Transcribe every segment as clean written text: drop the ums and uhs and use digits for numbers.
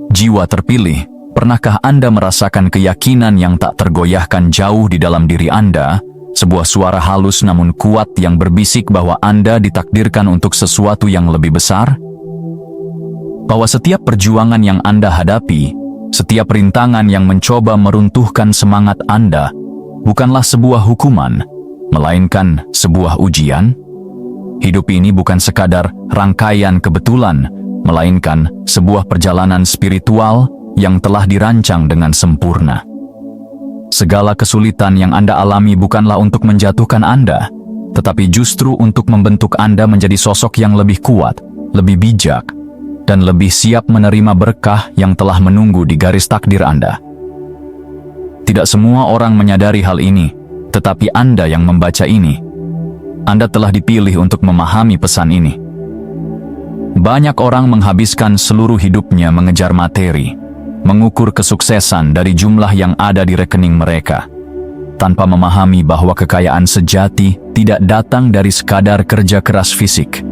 Jiwa terpilih, pernahkah Anda merasakan keyakinan yang tak tergoyahkan jauh di dalam diri Anda? Sebuah suara halus namun kuat yang berbisik bahwa Anda ditakdirkan untuk sesuatu yang lebih besar? Bahwa setiap perjuangan yang Anda hadapi, setiap rintangan yang mencoba meruntuhkan semangat Anda, bukanlah sebuah hukuman, melainkan sebuah ujian? Hidup ini bukan sekadar rangkaian kebetulan, melainkan sebuah perjalanan spiritual yang telah dirancang dengan sempurna. Segala kesulitan yang Anda alami bukanlah untuk menjatuhkan Anda, tetapi justru untuk membentuk Anda menjadi sosok yang lebih kuat, lebih bijak, dan lebih siap menerima berkah yang telah menunggu di garis takdir Anda. Tidak semua orang menyadari hal ini, tetapi Anda yang membaca ini, Anda telah dipilih untuk memahami pesan ini. Banyak orang menghabiskan seluruh hidupnya mengejar materi, mengukur kesuksesan dari jumlah yang ada di rekening mereka, tanpa memahami bahwa kekayaan sejati tidak datang dari sekadar kerja keras fisik.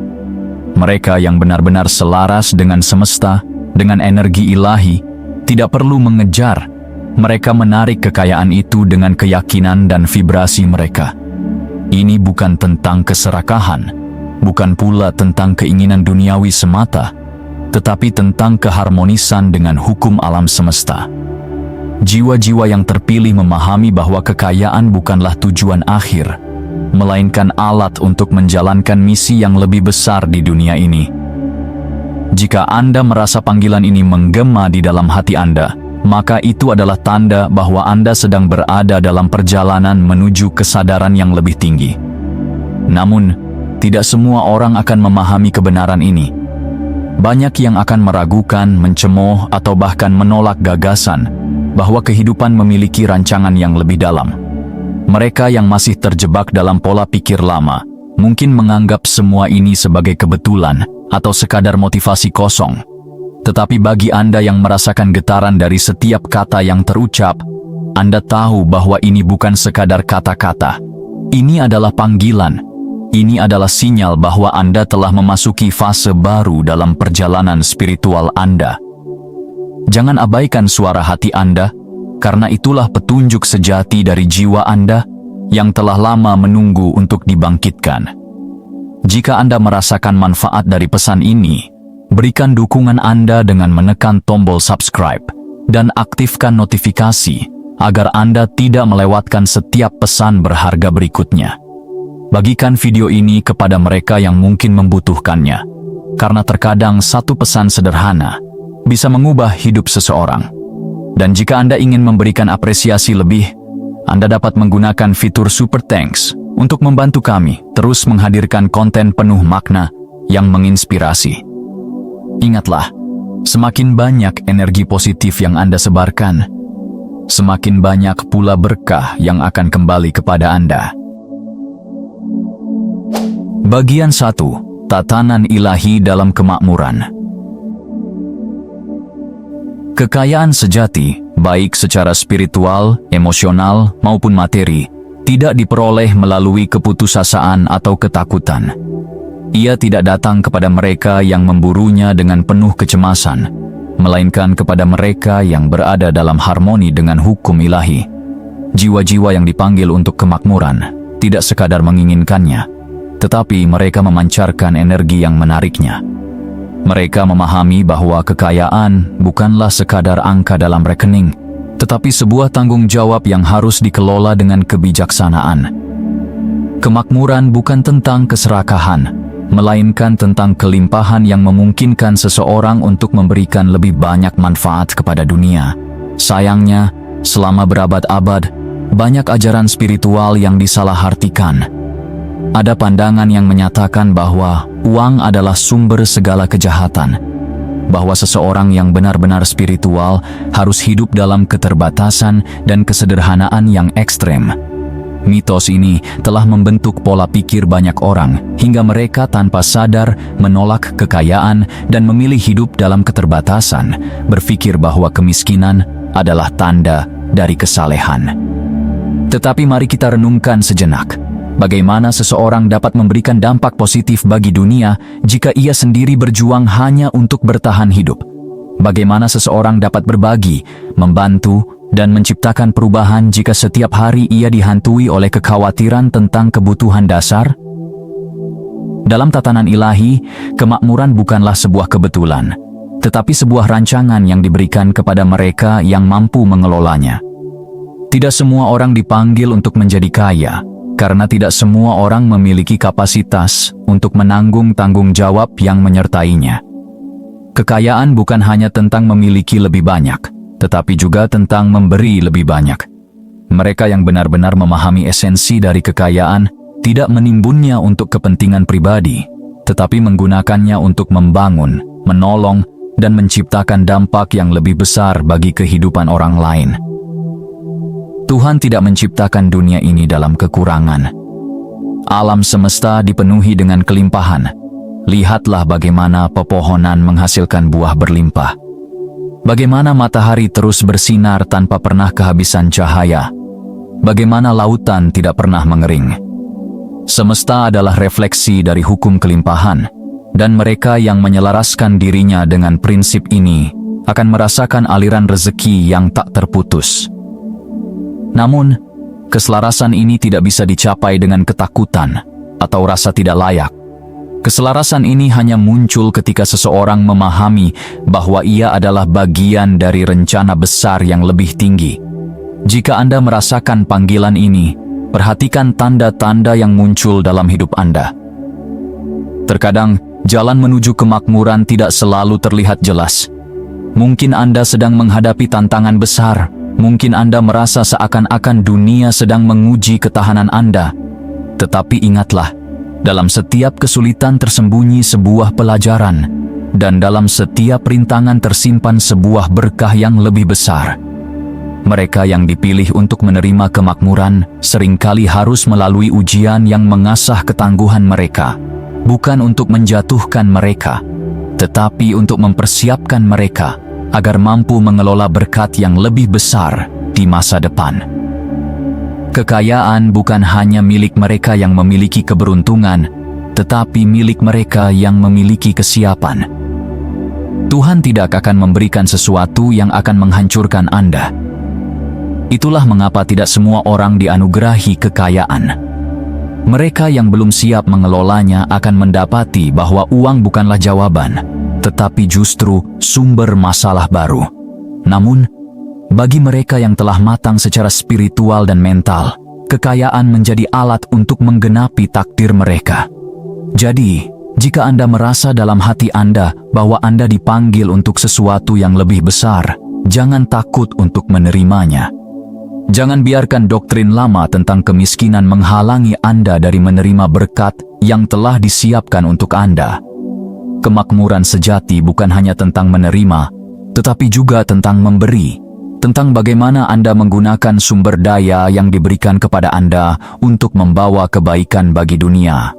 Mereka yang benar-benar selaras dengan semesta, dengan energi ilahi, tidak perlu mengejar. Mereka menarik kekayaan itu dengan keyakinan dan vibrasi mereka. Ini bukan tentang keserakahan, bukan pula tentang keinginan duniawi semata, tetapi tentang keharmonisan dengan hukum alam semesta. Jiwa-jiwa yang terpilih memahami bahwa kekayaan bukanlah tujuan akhir, melainkan alat untuk menjalankan misi yang lebih besar di dunia ini. Jika Anda merasa panggilan ini menggema di dalam hati Anda, maka itu adalah tanda bahwa Anda sedang berada dalam perjalanan menuju kesadaran yang lebih tinggi. Namun, tidak semua orang akan memahami kebenaran ini. Banyak yang akan meragukan, mencemooh, atau bahkan menolak gagasan bahwa kehidupan memiliki rancangan yang lebih dalam. Mereka yang masih terjebak dalam pola pikir lama mungkin menganggap semua ini sebagai kebetulan atau sekadar motivasi kosong. Tetapi bagi Anda yang merasakan getaran dari setiap kata yang terucap, Anda tahu bahwa ini bukan sekadar kata-kata. Ini adalah panggilan. Ini adalah sinyal bahwa Anda telah memasuki fase baru dalam perjalanan spiritual Anda. Jangan abaikan suara hati Anda, karena itulah petunjuk sejati dari jiwa Anda yang telah lama menunggu untuk dibangkitkan. Jika Anda merasakan manfaat dari pesan ini, berikan dukungan Anda dengan menekan tombol subscribe dan aktifkan notifikasi agar Anda tidak melewatkan setiap pesan berharga berikutnya. Bagikan video ini kepada mereka yang mungkin membutuhkannya, karena terkadang satu pesan sederhana bisa mengubah hidup seseorang. Dan jika Anda ingin memberikan apresiasi lebih, Anda dapat menggunakan fitur Super Thanks untuk membantu kami terus menghadirkan konten penuh makna yang menginspirasi. Ingatlah, semakin banyak energi positif yang Anda sebarkan, semakin banyak pula berkah yang akan kembali kepada Anda. Bagian 1. Tatanan ilahi dalam kemakmuran. Kekayaan sejati, baik secara spiritual, emosional, maupun materi, tidak diperoleh melalui keputusasaan atau ketakutan. Ia tidak datang kepada mereka yang memburunya dengan penuh kecemasan, melainkan kepada mereka yang berada dalam harmoni dengan hukum ilahi. Jiwa-jiwa yang dipanggil untuk kemakmuran tidak sekadar menginginkannya, tetapi mereka memancarkan energi yang menariknya. Mereka memahami bahwa kekayaan bukanlah sekadar angka dalam rekening, tetapi sebuah tanggung jawab yang harus dikelola dengan kebijaksanaan. Kemakmuran bukan tentang keserakahan, melainkan tentang kelimpahan yang memungkinkan seseorang untuk memberikan lebih banyak manfaat kepada dunia. Sayangnya, selama berabad-abad, banyak ajaran spiritual yang disalahartikan. Ada pandangan yang menyatakan bahwa uang adalah sumber segala kejahatan, bahwa seseorang yang benar-benar spiritual harus hidup dalam keterbatasan dan kesederhanaan yang ekstrem. Mitos ini telah membentuk pola pikir banyak orang hingga mereka tanpa sadar menolak kekayaan dan memilih hidup dalam keterbatasan, berpikir bahwa kemiskinan adalah tanda dari kesalehan. Tetapi mari kita renungkan sejenak. Bagaimana seseorang dapat memberikan dampak positif bagi dunia jika ia sendiri berjuang hanya untuk bertahan hidup? Bagaimana seseorang dapat berbagi, membantu, dan menciptakan perubahan jika setiap hari ia dihantui oleh kekhawatiran tentang kebutuhan dasar? Dalam tatanan ilahi, kemakmuran bukanlah sebuah kebetulan, tetapi sebuah rancangan yang diberikan kepada mereka yang mampu mengelolanya. Tidak semua orang dipanggil untuk menjadi kaya, karena tidak semua orang memiliki kapasitas untuk menanggung tanggung jawab yang menyertainya. Kekayaan bukan hanya tentang memiliki lebih banyak, tetapi juga tentang memberi lebih banyak. Mereka yang benar-benar memahami esensi dari kekayaan tidak menimbunnya untuk kepentingan pribadi, tetapi menggunakannya untuk membangun, menolong, dan menciptakan dampak yang lebih besar bagi kehidupan orang lain. Tuhan tidak menciptakan dunia ini dalam kekurangan. Alam semesta dipenuhi dengan kelimpahan. Lihatlah bagaimana pepohonan menghasilkan buah berlimpah. Bagaimana matahari terus bersinar tanpa pernah kehabisan cahaya. Bagaimana lautan tidak pernah mengering. Semesta adalah refleksi dari hukum kelimpahan, dan mereka yang menyelaraskan dirinya dengan prinsip ini akan merasakan aliran rezeki yang tak terputus. Namun, keselarasan ini tidak bisa dicapai dengan ketakutan atau rasa tidak layak. Keselarasan ini hanya muncul ketika seseorang memahami bahwa ia adalah bagian dari rencana besar yang lebih tinggi. Jika Anda merasakan panggilan ini, perhatikan tanda-tanda yang muncul dalam hidup Anda. Terkadang, jalan menuju kemakmuran tidak selalu terlihat jelas. Mungkin Anda sedang menghadapi tantangan besar. Mungkin Anda merasa seakan-akan dunia sedang menguji ketahanan Anda. Tetapi ingatlah, dalam setiap kesulitan tersembunyi sebuah pelajaran, dan dalam setiap rintangan tersimpan sebuah berkah yang lebih besar. Mereka yang dipilih untuk menerima kemakmuran seringkali harus melalui ujian yang mengasah ketangguhan mereka, bukan untuk menjatuhkan mereka, tetapi untuk mempersiapkan mereka agar mampu mengelola berkat yang lebih besar di masa depan. Kekayaan bukan hanya milik mereka yang memiliki keberuntungan, tetapi milik mereka yang memiliki kesiapan. Tuhan tidak akan memberikan sesuatu yang akan menghancurkan Anda. Itulah mengapa tidak semua orang dianugerahi kekayaan. Mereka yang belum siap mengelolanya akan mendapati bahwa uang bukanlah jawaban, tetapi justru sumber masalah baru. Namun, bagi mereka yang telah matang secara spiritual dan mental, kekayaan menjadi alat untuk menggenapi takdir mereka. Jadi, jika Anda merasa dalam hati Anda bahwa Anda dipanggil untuk sesuatu yang lebih besar, jangan takut untuk menerimanya. Jangan biarkan doktrin lama tentang kemiskinan menghalangi Anda dari menerima berkat yang telah disiapkan untuk Anda. Kemakmuran sejati bukan hanya tentang menerima, tetapi juga tentang memberi, tentang bagaimana Anda menggunakan sumber daya yang diberikan kepada Anda untuk membawa kebaikan bagi dunia.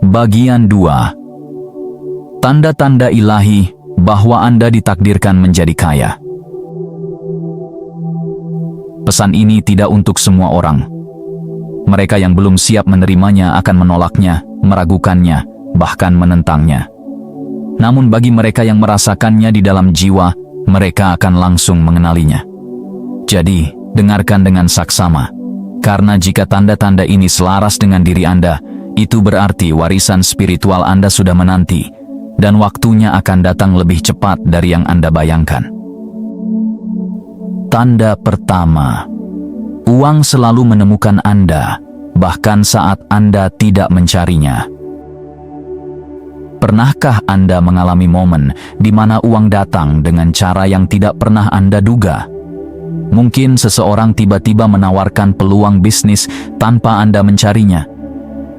Bagian 2. Tanda-tanda ilahi bahwa Anda ditakdirkan menjadi kaya. Pesan ini tidak untuk semua orang. Mereka yang belum siap menerimanya akan menolaknya, meragukannya, bahkan menentangnya. Namun bagi mereka yang merasakannya di dalam jiwa, mereka akan langsung mengenalinya. Jadi, dengarkan dengan saksama. Karena jika tanda-tanda ini selaras dengan diri Anda, itu berarti warisan spiritual Anda sudah menanti, dan waktunya akan datang lebih cepat dari yang Anda bayangkan. Tanda pertama, uang selalu menemukan Anda, bahkan saat Anda tidak mencarinya. Pernahkah Anda mengalami momen di mana uang datang dengan cara yang tidak pernah Anda duga? Mungkin seseorang tiba-tiba menawarkan peluang bisnis tanpa Anda mencarinya.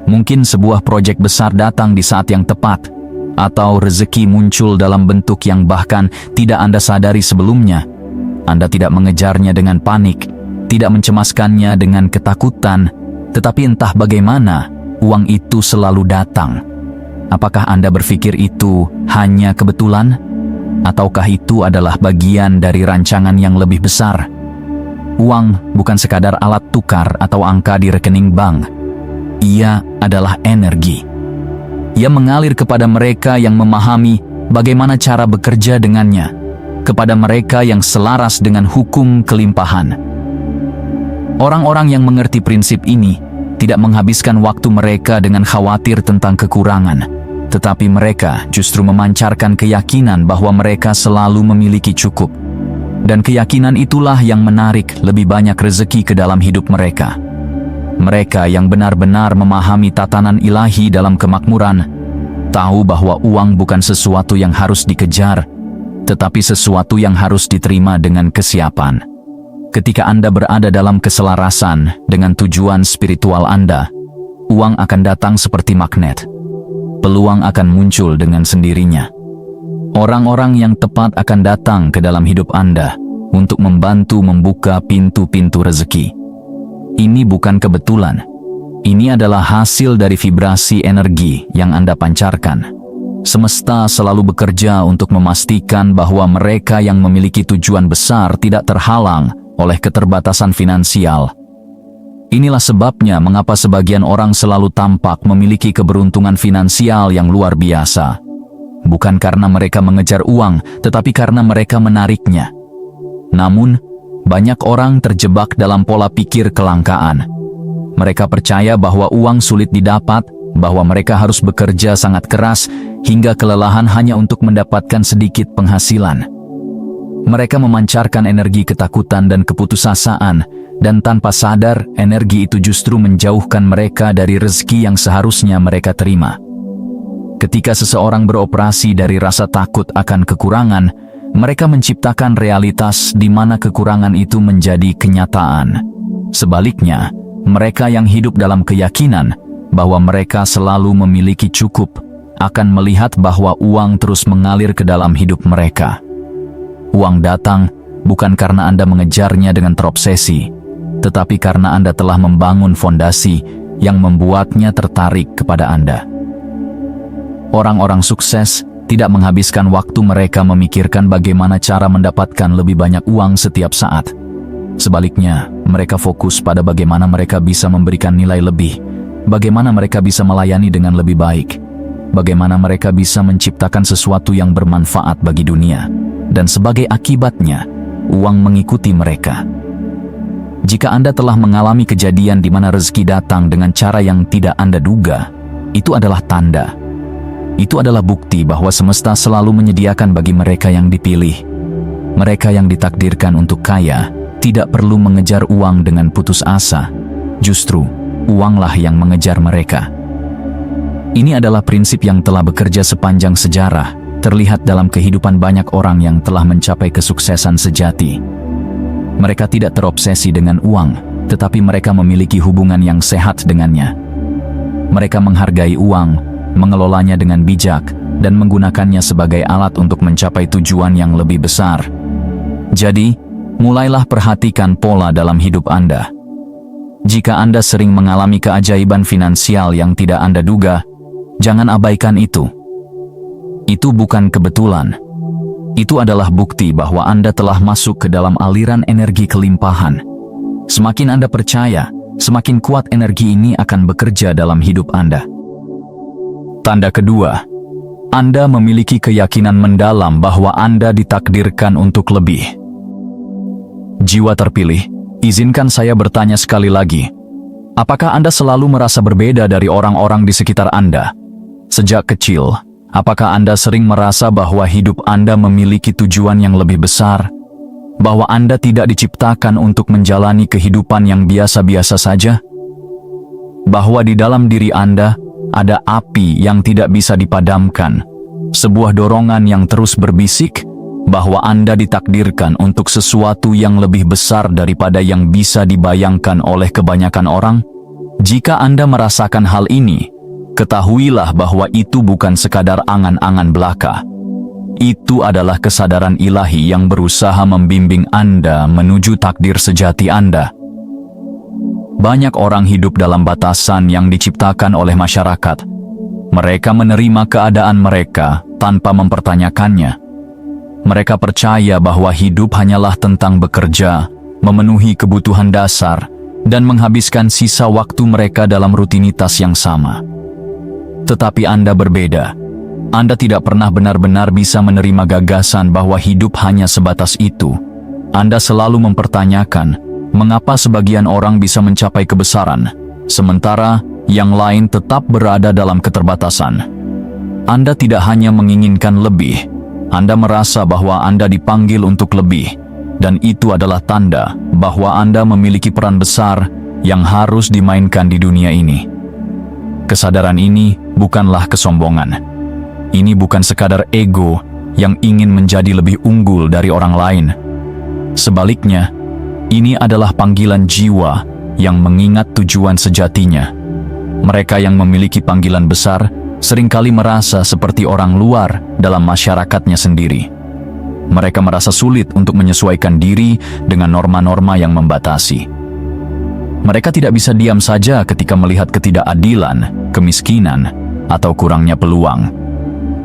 Mungkin sebuah proyek besar datang di saat yang tepat, atau rezeki muncul dalam bentuk yang bahkan tidak Anda sadari sebelumnya. Anda tidak mengejarnya dengan panik, tidak mencemaskannya dengan ketakutan, tetapi entah bagaimana, uang itu selalu datang. Apakah Anda berpikir itu hanya kebetulan? Ataukah itu adalah bagian dari rancangan yang lebih besar? Uang bukan sekadar alat tukar atau angka di rekening bank. Ia adalah energi. Ia mengalir kepada mereka yang memahami bagaimana cara bekerja dengannya kepada mereka yang selaras dengan hukum kelimpahan. Orang-orang yang mengerti prinsip ini tidak menghabiskan waktu mereka dengan khawatir tentang kekurangan, tetapi mereka justru memancarkan keyakinan bahwa mereka selalu memiliki cukup. Dan keyakinan itulah yang menarik lebih banyak rezeki ke dalam hidup mereka. Mereka yang benar-benar memahami tatanan ilahi dalam kemakmuran, tahu bahwa uang bukan sesuatu yang harus dikejar, tetapi sesuatu yang harus diterima dengan kesiapan. Ketika Anda berada dalam keselarasan dengan tujuan spiritual Anda, uang akan datang seperti magnet. Peluang akan muncul dengan sendirinya. Orang-orang yang tepat akan datang ke dalam hidup Anda untuk membantu membuka pintu-pintu rezeki. Ini bukan kebetulan. Ini adalah hasil dari vibrasi energi yang Anda pancarkan. Semesta selalu bekerja untuk memastikan bahwa mereka yang memiliki tujuan besar tidak terhalang oleh keterbatasan finansial. Inilah sebabnya mengapa sebagian orang selalu tampak memiliki keberuntungan finansial yang luar biasa. Bukan karena mereka mengejar uang, tetapi karena mereka menariknya. Namun, banyak orang terjebak dalam pola pikir kelangkaan. Mereka percaya bahwa uang sulit didapat, bahwa mereka harus bekerja sangat keras hingga kelelahan hanya untuk mendapatkan sedikit penghasilan. Mereka memancarkan energi ketakutan dan keputusasaan, dan tanpa sadar, energi itu justru menjauhkan mereka dari rezeki yang seharusnya mereka terima. Ketika seseorang beroperasi dari rasa takut akan kekurangan, mereka menciptakan realitas di mana kekurangan itu menjadi kenyataan. Sebaliknya, mereka yang hidup dalam keyakinan bahwa mereka selalu memiliki cukup, akan melihat bahwa uang terus mengalir ke dalam hidup mereka. Uang datang bukan karena Anda mengejarnya dengan terobsesi, tetapi karena Anda telah membangun fondasi yang membuatnya tertarik kepada Anda. Orang-orang sukses tidak menghabiskan waktu mereka memikirkan bagaimana cara mendapatkan lebih banyak uang setiap saat. Sebaliknya, mereka fokus pada bagaimana mereka bisa memberikan nilai lebih, bagaimana mereka bisa melayani dengan lebih baik, bagaimana mereka bisa menciptakan sesuatu yang bermanfaat bagi dunia, dan sebagai akibatnya, uang mengikuti mereka. Jika Anda telah mengalami kejadian di mana rezeki datang dengan cara yang tidak Anda duga, itu adalah tanda. Itu adalah bukti bahwa semesta selalu menyediakan bagi mereka yang dipilih. Mereka yang ditakdirkan untuk kaya tidak perlu mengejar uang dengan putus asa. Justru, uanglah yang mengejar mereka. Ini adalah prinsip yang telah bekerja sepanjang sejarah, terlihat dalam kehidupan banyak orang yang telah mencapai kesuksesan sejati. Mereka tidak terobsesi dengan uang, tetapi mereka memiliki hubungan yang sehat dengannya. Mereka menghargai uang, mengelolanya dengan bijak, dan menggunakannya sebagai alat untuk mencapai tujuan yang lebih besar. Jadi, mulailah perhatikan pola dalam hidup Anda. Jika Anda sering mengalami keajaiban finansial yang tidak Anda duga, jangan abaikan itu. Itu bukan kebetulan. Itu adalah bukti bahwa Anda telah masuk ke dalam aliran energi kelimpahan. Semakin Anda percaya, semakin kuat energi ini akan bekerja dalam hidup Anda. Tanda kedua, Anda memiliki keyakinan mendalam bahwa Anda ditakdirkan untuk lebih. Jiwa terpilih, izinkan saya bertanya sekali lagi. Apakah Anda selalu merasa berbeda dari orang-orang di sekitar Anda? Sejak kecil, apakah Anda sering merasa bahwa hidup Anda memiliki tujuan yang lebih besar? Bahwa Anda tidak diciptakan untuk menjalani kehidupan yang biasa-biasa saja? Bahwa di dalam diri Anda ada api yang tidak bisa dipadamkan, sebuah dorongan yang terus berbisik bahwa Anda ditakdirkan untuk sesuatu yang lebih besar daripada yang bisa dibayangkan oleh kebanyakan orang? Jika Anda merasakan hal ini, ketahuilah bahwa itu bukan sekadar angan-angan belaka. Itu adalah kesadaran ilahi yang berusaha membimbing Anda menuju takdir sejati Anda. Banyak orang hidup dalam batasan yang diciptakan oleh masyarakat. Mereka menerima keadaan mereka tanpa mempertanyakannya. Mereka percaya bahwa hidup hanyalah tentang bekerja, memenuhi kebutuhan dasar, dan menghabiskan sisa waktu mereka dalam rutinitas yang sama. Tetapi Anda berbeda. Anda tidak pernah benar-benar bisa menerima gagasan bahwa hidup hanya sebatas itu. Anda selalu mempertanyakan, mengapa sebagian orang bisa mencapai kebesaran, sementara yang lain tetap berada dalam keterbatasan. Anda tidak hanya menginginkan lebih, Anda merasa bahwa Anda dipanggil untuk lebih, dan itu adalah tanda bahwa Anda memiliki peran besar yang harus dimainkan di dunia ini. Kesadaran ini bukanlah kesombongan. Ini bukan sekadar ego yang ingin menjadi lebih unggul dari orang lain. Sebaliknya, ini adalah panggilan jiwa yang mengingat tujuan sejatinya. Mereka yang memiliki panggilan besar seringkali merasa seperti orang luar dalam masyarakatnya sendiri. Mereka merasa sulit untuk menyesuaikan diri dengan norma-norma yang membatasi. Mereka tidak bisa diam saja ketika melihat ketidakadilan, kemiskinan, atau kurangnya peluang.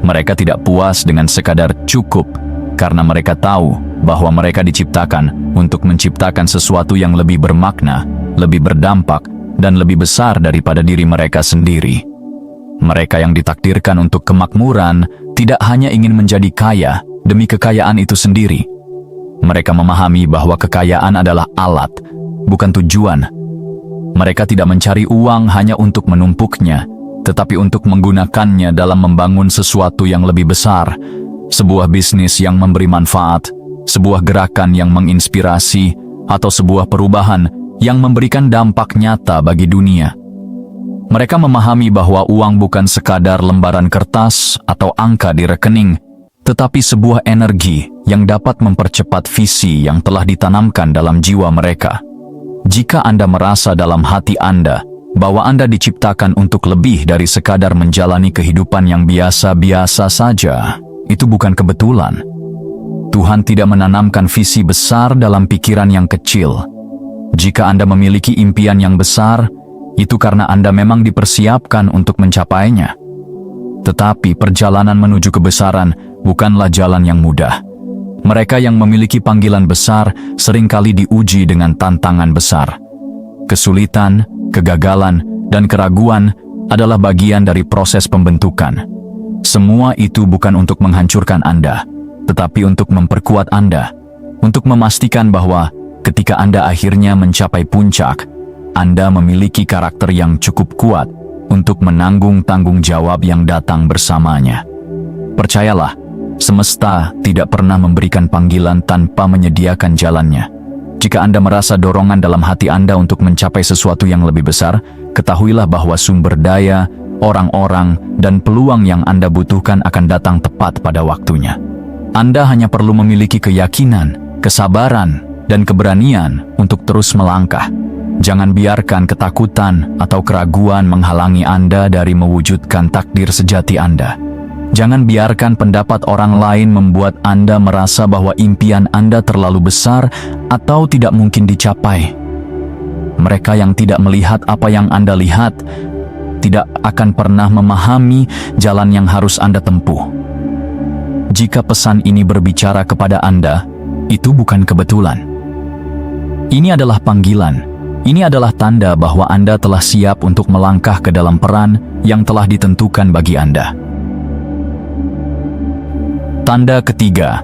Mereka tidak puas dengan sekadar cukup karena mereka tahu bahwa mereka diciptakan untuk menciptakan sesuatu yang lebih bermakna, lebih berdampak, dan lebih besar daripada diri mereka sendiri. Mereka yang ditakdirkan untuk kemakmuran tidak hanya ingin menjadi kaya demi kekayaan itu sendiri. Mereka memahami bahwa kekayaan adalah alat, bukan tujuan. Mereka tidak mencari uang hanya untuk menumpuknya, tetapi untuk menggunakannya dalam membangun sesuatu yang lebih besar, sebuah bisnis yang memberi manfaat, sebuah gerakan yang menginspirasi, atau sebuah perubahan yang memberikan dampak nyata bagi dunia. Mereka memahami bahwa uang bukan sekadar lembaran kertas atau angka di rekening, tetapi sebuah energi yang dapat mempercepat visi yang telah ditanamkan dalam jiwa mereka. Jika Anda merasa dalam hati Anda bahwa Anda diciptakan untuk lebih dari sekadar menjalani kehidupan yang biasa-biasa saja, itu bukan kebetulan. Tuhan tidak menanamkan visi besar dalam pikiran yang kecil. Jika Anda memiliki impian yang besar, itu karena Anda memang dipersiapkan untuk mencapainya. Tetapi perjalanan menuju kebesaran bukanlah jalan yang mudah. Mereka yang memiliki panggilan besar seringkali diuji dengan tantangan besar. Kesulitan, kegagalan, dan keraguan adalah bagian dari proses pembentukan. Semua itu bukan untuk menghancurkan Anda, tetapi untuk memperkuat Anda, untuk memastikan bahwa ketika Anda akhirnya mencapai puncak, Anda memiliki karakter yang cukup kuat untuk menanggung tanggung jawab yang datang bersamanya. Percayalah, semesta tidak pernah memberikan panggilan tanpa menyediakan jalannya. Jika Anda merasa dorongan dalam hati Anda untuk mencapai sesuatu yang lebih besar, ketahuilah bahwa sumber daya, orang-orang, dan peluang yang Anda butuhkan akan datang tepat pada waktunya. Anda hanya perlu memiliki keyakinan, kesabaran, dan keberanian untuk terus melangkah. Jangan biarkan ketakutan atau keraguan menghalangi Anda dari mewujudkan takdir sejati Anda. Jangan biarkan pendapat orang lain membuat Anda merasa bahwa impian Anda terlalu besar atau tidak mungkin dicapai. Mereka yang tidak melihat apa yang Anda lihat tidak akan pernah memahami jalan yang harus Anda tempuh. Jika pesan ini berbicara kepada Anda, itu bukan kebetulan. Ini adalah panggilan. Ini adalah tanda bahwa Anda telah siap untuk melangkah ke dalam peran yang telah ditentukan bagi Anda. Tanda ketiga,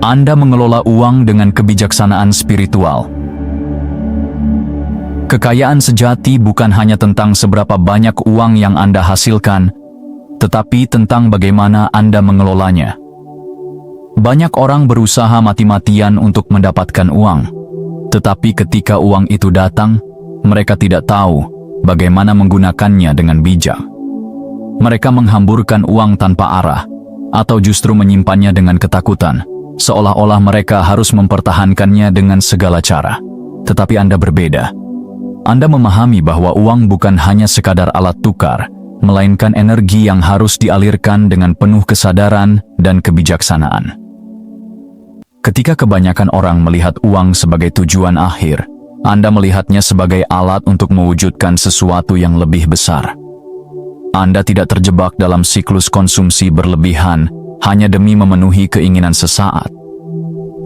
Anda mengelola uang dengan kebijaksanaan spiritual. Kekayaan sejati bukan hanya tentang seberapa banyak uang yang Anda hasilkan, tetapi tentang bagaimana Anda mengelolanya. Banyak orang berusaha mati-matian untuk mendapatkan uang, tetapi ketika uang itu datang, mereka tidak tahu bagaimana menggunakannya dengan bijak. Mereka menghamburkan uang tanpa arah, atau justru menyimpannya dengan ketakutan, seolah-olah mereka harus mempertahankannya dengan segala cara. Tetapi Anda berbeda. Anda memahami bahwa uang bukan hanya sekadar alat tukar, melainkan energi yang harus dialirkan dengan penuh kesadaran dan kebijaksanaan. Ketika kebanyakan orang melihat uang sebagai tujuan akhir, Anda melihatnya sebagai alat untuk mewujudkan sesuatu yang lebih besar. Anda tidak terjebak dalam siklus konsumsi berlebihan hanya demi memenuhi keinginan sesaat.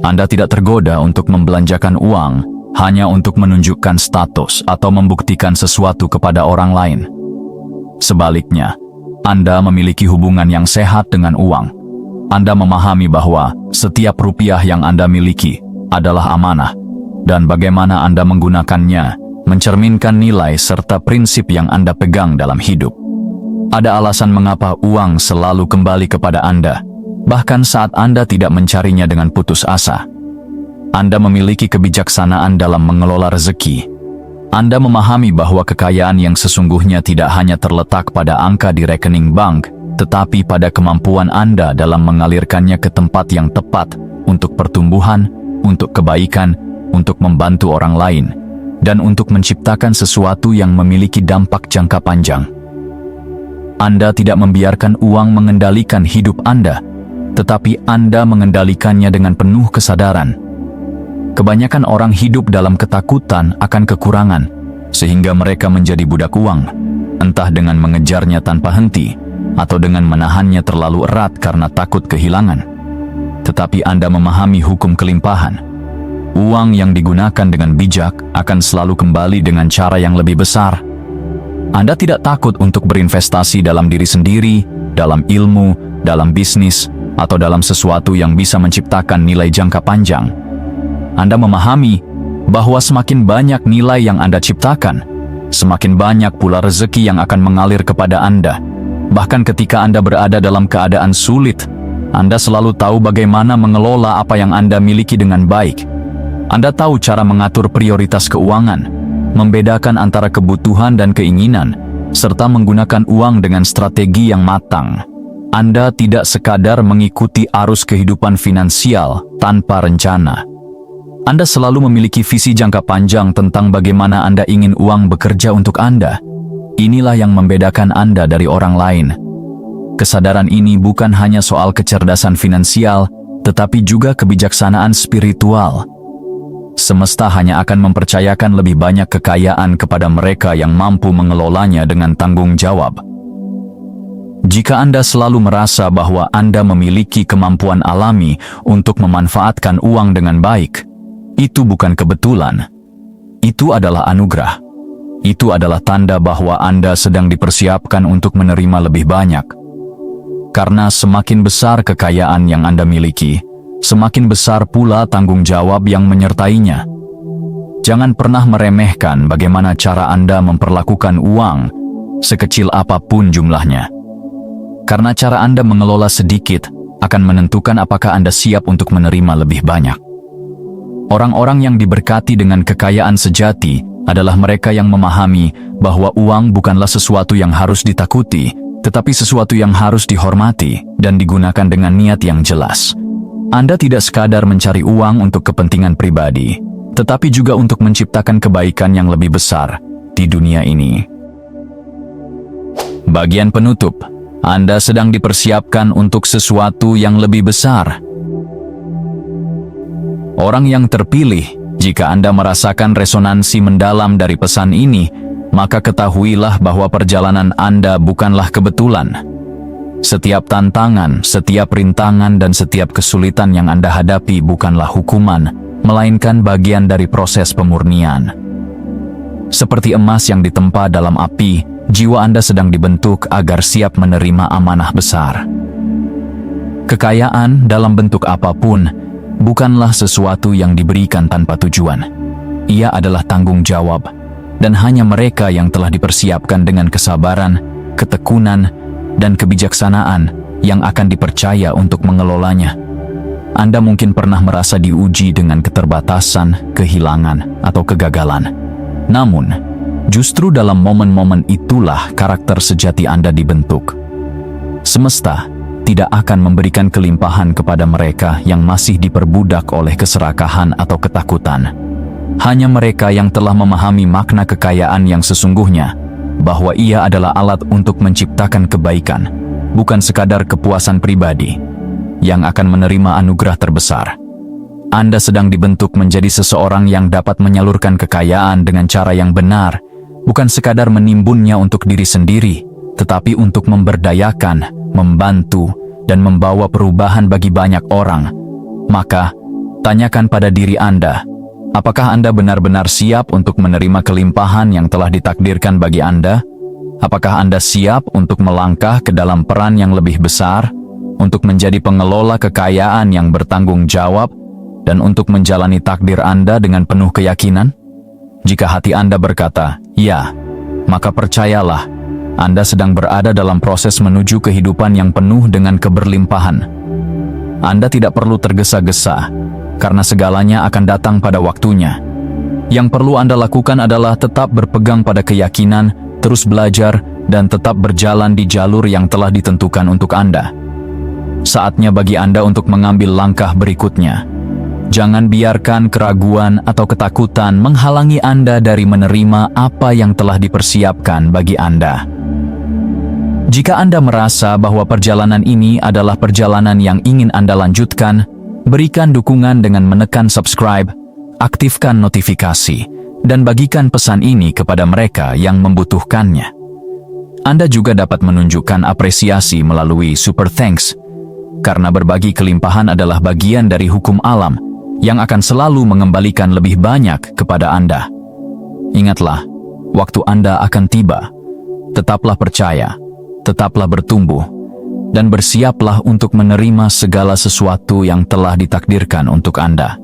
Anda tidak tergoda untuk membelanjakan uang hanya untuk menunjukkan status atau membuktikan sesuatu kepada orang lain. Sebaliknya, Anda memiliki hubungan yang sehat dengan uang. Anda memahami bahwa setiap rupiah yang Anda miliki adalah amanah, dan bagaimana Anda menggunakannya mencerminkan nilai serta prinsip yang Anda pegang dalam hidup. Ada alasan mengapa uang selalu kembali kepada Anda, bahkan saat Anda tidak mencarinya dengan putus asa. Anda memiliki kebijaksanaan dalam mengelola rezeki. Anda memahami bahwa kekayaan yang sesungguhnya tidak hanya terletak pada angka di rekening bank, tetapi pada kemampuan Anda dalam mengalirkannya ke tempat yang tepat untuk pertumbuhan, untuk kebaikan, untuk membantu orang lain, dan untuk menciptakan sesuatu yang memiliki dampak jangka panjang. Anda tidak membiarkan uang mengendalikan hidup Anda, tetapi Anda mengendalikannya dengan penuh kesadaran. Kebanyakan orang hidup dalam ketakutan akan kekurangan, sehingga mereka menjadi budak uang, entah dengan mengejarnya tanpa henti, atau dengan menahannya terlalu erat karena takut kehilangan. Tetapi Anda memahami hukum kelimpahan. Uang yang digunakan dengan bijak akan selalu kembali dengan cara yang lebih besar. Anda tidak takut untuk berinvestasi dalam diri sendiri, dalam ilmu, dalam bisnis, atau dalam sesuatu yang bisa menciptakan nilai jangka panjang. Anda memahami bahwa semakin banyak nilai yang Anda ciptakan, semakin banyak pula rezeki yang akan mengalir kepada Anda. Bahkan ketika Anda berada dalam keadaan sulit, Anda selalu tahu bagaimana mengelola apa yang Anda miliki dengan baik. Anda tahu cara mengatur prioritas keuangan, membedakan antara kebutuhan dan keinginan, serta menggunakan uang dengan strategi yang matang. Anda tidak sekadar mengikuti arus kehidupan finansial tanpa rencana. Anda selalu memiliki visi jangka panjang tentang bagaimana Anda ingin uang bekerja untuk Anda. Inilah yang membedakan Anda dari orang lain. Kesadaran ini bukan hanya soal kecerdasan finansial, tetapi juga kebijaksanaan spiritual. Semesta hanya akan mempercayakan lebih banyak kekayaan kepada mereka yang mampu mengelolanya dengan tanggung jawab. Jika Anda selalu merasa bahwa Anda memiliki kemampuan alami untuk memanfaatkan uang dengan baik, itu bukan kebetulan. Itu adalah anugerah. Itu adalah tanda bahwa Anda sedang dipersiapkan untuk menerima lebih banyak. Karena semakin besar kekayaan yang Anda miliki, semakin besar pula tanggung jawab yang menyertainya. Jangan pernah meremehkan bagaimana cara Anda memperlakukan uang, sekecil apapun jumlahnya. Karena cara Anda mengelola sedikit akan menentukan apakah Anda siap untuk menerima lebih banyak. Orang-orang yang diberkati dengan kekayaan sejati adalah mereka yang memahami bahwa uang bukanlah sesuatu yang harus ditakuti, tetapi sesuatu yang harus dihormati dan digunakan dengan niat yang jelas. Anda tidak sekadar mencari uang untuk kepentingan pribadi, tetapi juga untuk menciptakan kebaikan yang lebih besar di dunia ini. Bagian penutup, Anda sedang dipersiapkan untuk sesuatu yang lebih besar. Orang yang terpilih, jika Anda merasakan resonansi mendalam dari pesan ini, maka ketahuilah bahwa perjalanan Anda bukanlah kebetulan. Setiap tantangan, setiap rintangan, dan setiap kesulitan yang Anda hadapi bukanlah hukuman, melainkan bagian dari proses pemurnian. Seperti emas yang ditempa dalam api, jiwa Anda sedang dibentuk agar siap menerima amanah besar. Kekayaan dalam bentuk apapun bukanlah sesuatu yang diberikan tanpa tujuan. Ia adalah tanggung jawab, dan hanya mereka yang telah dipersiapkan dengan kesabaran, ketekunan, dan kebijaksanaan yang akan dipercaya untuk mengelolanya. Anda mungkin pernah merasa diuji dengan keterbatasan, kehilangan, atau kegagalan. Namun, justru dalam momen-momen itulah karakter sejati Anda dibentuk. Semesta tidak akan memberikan kelimpahan kepada mereka yang masih diperbudak oleh keserakahan atau ketakutan. Hanya mereka yang telah memahami makna kekayaan yang sesungguhnya, bahwa ia adalah alat untuk menciptakan kebaikan, bukan sekadar kepuasan pribadi, yang akan menerima anugerah terbesar. Anda sedang dibentuk menjadi seseorang yang dapat menyalurkan kekayaan dengan cara yang benar, bukan sekadar menimbunnya untuk diri sendiri, tetapi untuk memberdayakan, membantu, dan membawa perubahan bagi banyak orang. Maka, tanyakan pada diri Anda, apakah Anda benar-benar siap untuk menerima kelimpahan yang telah ditakdirkan bagi Anda? Apakah Anda siap untuk melangkah ke dalam peran yang lebih besar, untuk menjadi pengelola kekayaan yang bertanggung jawab, dan untuk menjalani takdir Anda dengan penuh keyakinan? Jika hati Anda berkata, "Ya," maka percayalah, Anda sedang berada dalam proses menuju kehidupan yang penuh dengan keberlimpahan. Anda tidak perlu tergesa-gesa, karena segalanya akan datang pada waktunya. Yang perlu Anda lakukan adalah tetap berpegang pada keyakinan, terus belajar, dan tetap berjalan di jalur yang telah ditentukan untuk Anda. Saatnya bagi Anda untuk mengambil langkah berikutnya. Jangan biarkan keraguan atau ketakutan menghalangi Anda dari menerima apa yang telah dipersiapkan bagi Anda. Jika Anda merasa bahwa perjalanan ini adalah perjalanan yang ingin Anda lanjutkan, berikan dukungan dengan menekan subscribe, aktifkan notifikasi, dan bagikan pesan ini kepada mereka yang membutuhkannya. Anda juga dapat menunjukkan apresiasi melalui super thanks, karena berbagi kelimpahan adalah bagian dari hukum alam yang akan selalu mengembalikan lebih banyak kepada Anda. Ingatlah, waktu Anda akan tiba. Tetaplah percaya, tetaplah bertumbuh, dan bersiaplah untuk menerima segala sesuatu yang telah ditakdirkan untuk Anda.